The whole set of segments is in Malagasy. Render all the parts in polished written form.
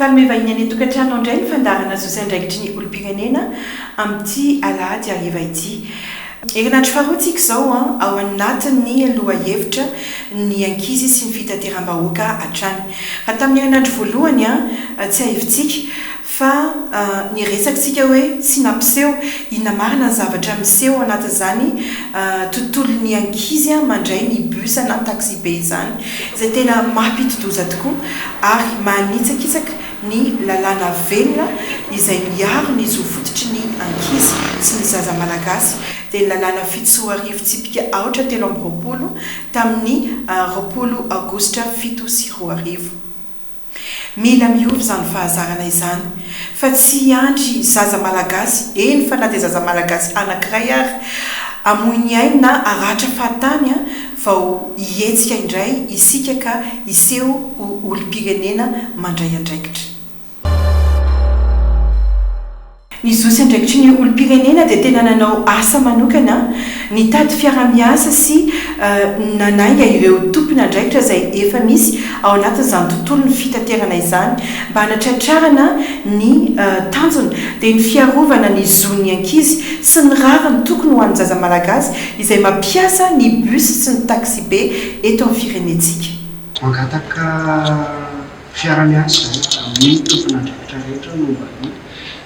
falomevahiny any tokantrano indray ny fandarana zosandraikitry ny olom-pirenena amin'ity alahady ariva ity. Herinandro faharoantsika izao ao anatin'ny lohahevitra ny ankizy sy ny fitateram-bahoaka hatrany. Raha tamin'ny herinandro voalohany tsy ahivitsika fa niresakitsika hoe tsy nampiseho inona marina ny zavatra miseho anatin'izany tontolon'ny ankizy mandray ny bus na taxi be izany, izay tena mampidi-doza tokoa ary manitsakitsaka ny lalàna velona izay miaro ny zo fototry ny ankizy sy ny zaza malagasy dia ny lalàna fitsoa arivo tsipika aotra telo amby roapolo tamin'ny roapolo aogositra 7 sy 2 mila miovy izany fahazarana izany fa tsy andry zaza malagasy eny fa na dia zaza malagasy anankiray ary amoiny ainy na aratra fahatany vao hietsika indray isika ka iseho olom-pirenena mandray andraikitra. Ny zosy andraikitry ny olom-pirenena dia tena nanao asa manokana nitady fiara-miasa sy nanainga ireo tompony andraikitra izay efa misy ao anatin'izany tontolon'ny fitaterana izany mba hanatratrarana ny tanjona dia ny fiarovana ny zon'ny ankizy sy ny rariny tokony ho an'ny zaza malagasy izay mampiasa ny bus sy ny taxi be eto amin'ny firenentsika. Mangataka fiara-miasa amin'ny tompony andraikitra rehetra no mba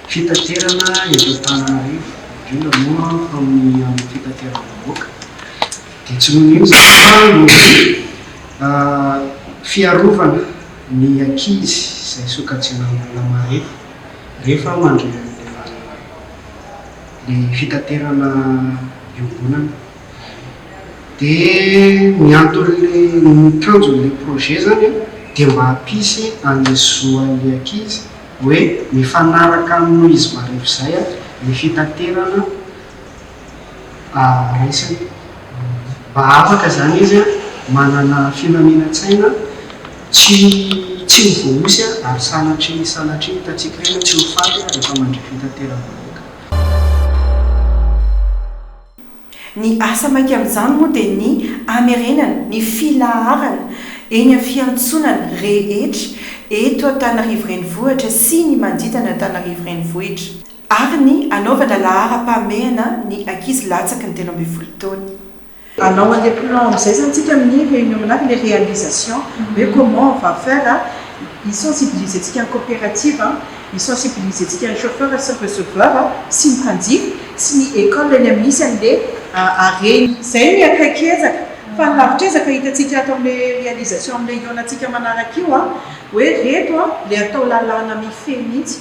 fitaterana eto Antananarivo indrindra moa amin'ny fitateram-bahoaka dia tsy noho iny fa fiarovana ny ankizy izay sokajiana lamarefo rehefa mandray ny fitaterana iombonana dia mianton'le mikanjon'le projet zany dia mba hampisy anezoan'le ankizy hoe mifanaraka amin'ny izy marefo izay ny fitaterana raisiny mba afaka zany izy manana finaminan-tsaina tsy mivohosy ary sanatry hitatsika reny tsy ho faty rehefa mandray fitateram-bahoaka. Ny asa mainka amin'izany moa dia ny amerenana ny filaharana eny amin'ny fiantsonana rehetra eto Antananarivo renivohitra sy ny manodidina Antananarivo renivohitra ary ny anaovana laharam-pahamehana ny ankizy latsaky ny 13 taona. Anao an'ilay plan amin'izay zany tsika amin'ny réunion anaky les réalisations hoe comment on va faire isensibiliser tsika ny coopérative isensibiliser tsika ny chauffeur sy ny receveur sy ny mpanjifa sy ny école eny misy an'ilay areny izay no akaikezaka fa navitrezaka hitatsika ato amin'ilay réalisation amin'ilay ionatsika manaraka io hoe reto le atao lalàna mifehy mihitsy.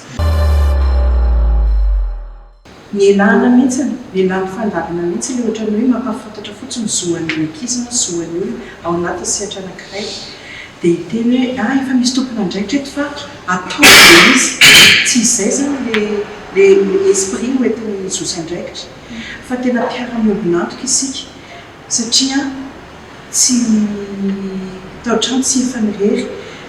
Ny elana mihitsy ny elana fandarana mihitsy le ohatrany hoe mampafantatra fotsiny zoan'ny ankizy na zoan'ny olona ao anaty sehatra anankiray dia hiteny hoe efa misy tompony andraikitra eto fa atao izy tsy izay zany le esprit hoentin'ny zosy andraikitra fa tena mpiara-miombonantoka isika satria tsy taotrano tsy efanirery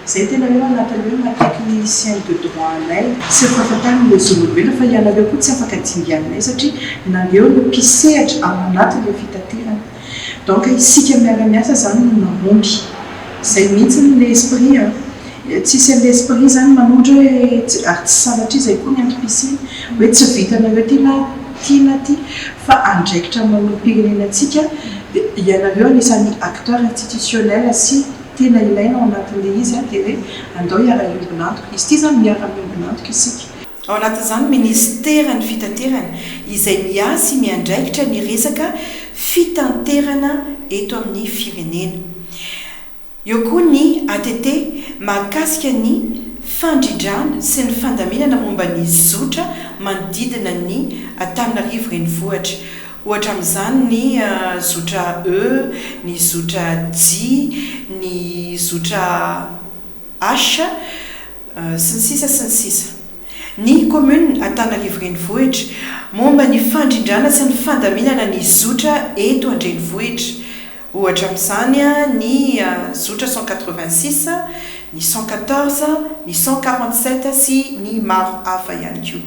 izay tena hoe anatin'ny hoe matechnicien de droit anay sy fahafantarana zon'olombelona fa ianareo koa tsy afaka dinganay satria nareo no mpisehatra ao anatin'ilay fitaterana donc isika miara-miasa zany no namondy izay mihitsy le esprit tsisy an'ilay esprit zany manondra hoe ary tsy sanatria izay koa ny antom-pisiny hoe tsy vitanareo tiana ty fa andraikitra manolom-pirenenantsika dia ianareo anisan'ny acteur institutionnel sy tena ilaina ao anatin'ilay izy dia hoe andao hiara-miombonantoka izy ity zany miara-miombonantoka isika. Ao anatin'izany ministera ny fitaterana izay miasa sy miandraikitra ny resaka fitanterana eto amin'ny firenena. Eo koa ny ATT mahakasika ny fandrindrana sy ny fandaminana momba ny zotra manodidina ny Antananarivo renivohitra. Ohatra amin'izany ny zotra E, ny zotra J, ny zotra H sy ny sisa sy ny sisa. Ny commune Antananarivo renivohitra momba ny fandrindrana sy ny fandaminana ny zotra eto an-drenivohitra. Ohatra amin'izany ny zotra 186, ny 114, ny 147 sy ny maro hafa ihany koa.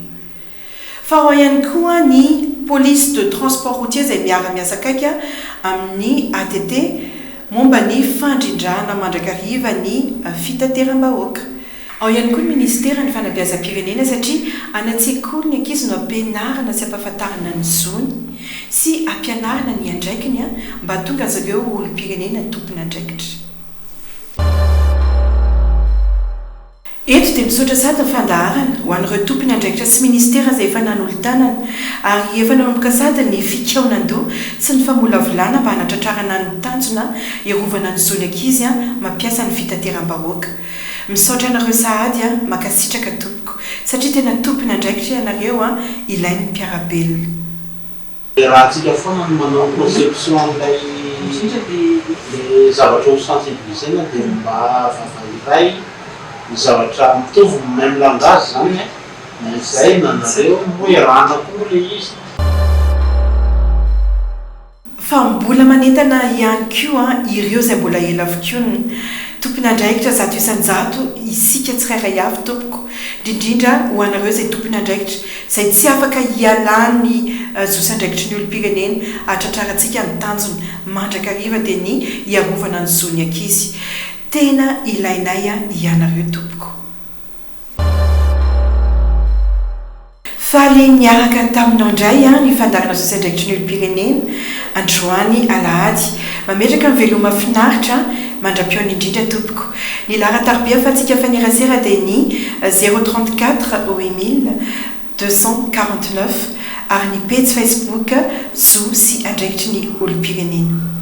Fa ao ihany koa ny police de transport routier izay miara-miasa akaiky amin'ny ATT momba ny fandrindrana mandrakariva ny fitateram-bahoaka. ao ihany koa ny ministera ny fanabeazam-pirenena satria anatsehikoly ny ankizy no ampianarana sy ampahafantarana ny zony sy ampianarana ny andraikiny a mba tonga azareo olom-pirenena tompony andraikitra. eto dia misaotra sady ny fandaharana ho an'ireo tompony andraikitra sy ministera izay efa nanolo-tanana ary efa nanomboka sady ny fikaonandoha sy ny famolavolana mba hanatratrarana ny tanjona iarovana ny zony ankizy a mampiasa ny fitateram-bahoaka. Misaotra anareo sahady a makasitraka tompoko satria tena tompony andraikitra ianareo a ilain'ny mpiarabelona. Raha antsika foana no manao conception an'ilay zavatra ho sensibilisena dia mba vavairay ny zavatra mitovy même langage zany izay nanareo moerana koa le izy. Fa mbola manentana ihany koa ireo izay mbola ela avokoa tompony andraikitra zato isan-jato isika tsirairay avy tompoko indrindrindra ho anareo izay tompony andraikitra izay tsy afaka hialany zosa andraikitry ny olom-pirenena atratrarantsika ny tanjony mandrakariva dia ny iarovana ny zony ankizy. Tena ilainay a ianareo tompoko. Faly niaraka taminao indray a ny fandarana zosa andraikitry ny olom-pirenena androany alahady mametraka ny veloma finaritra mandra-piona indrindra tompoko. Ny lahatarobia afatsika fanerasera dia ny 034 8000 249 ary ny page Facebook zo sy andraikitry ny olom-pirenena.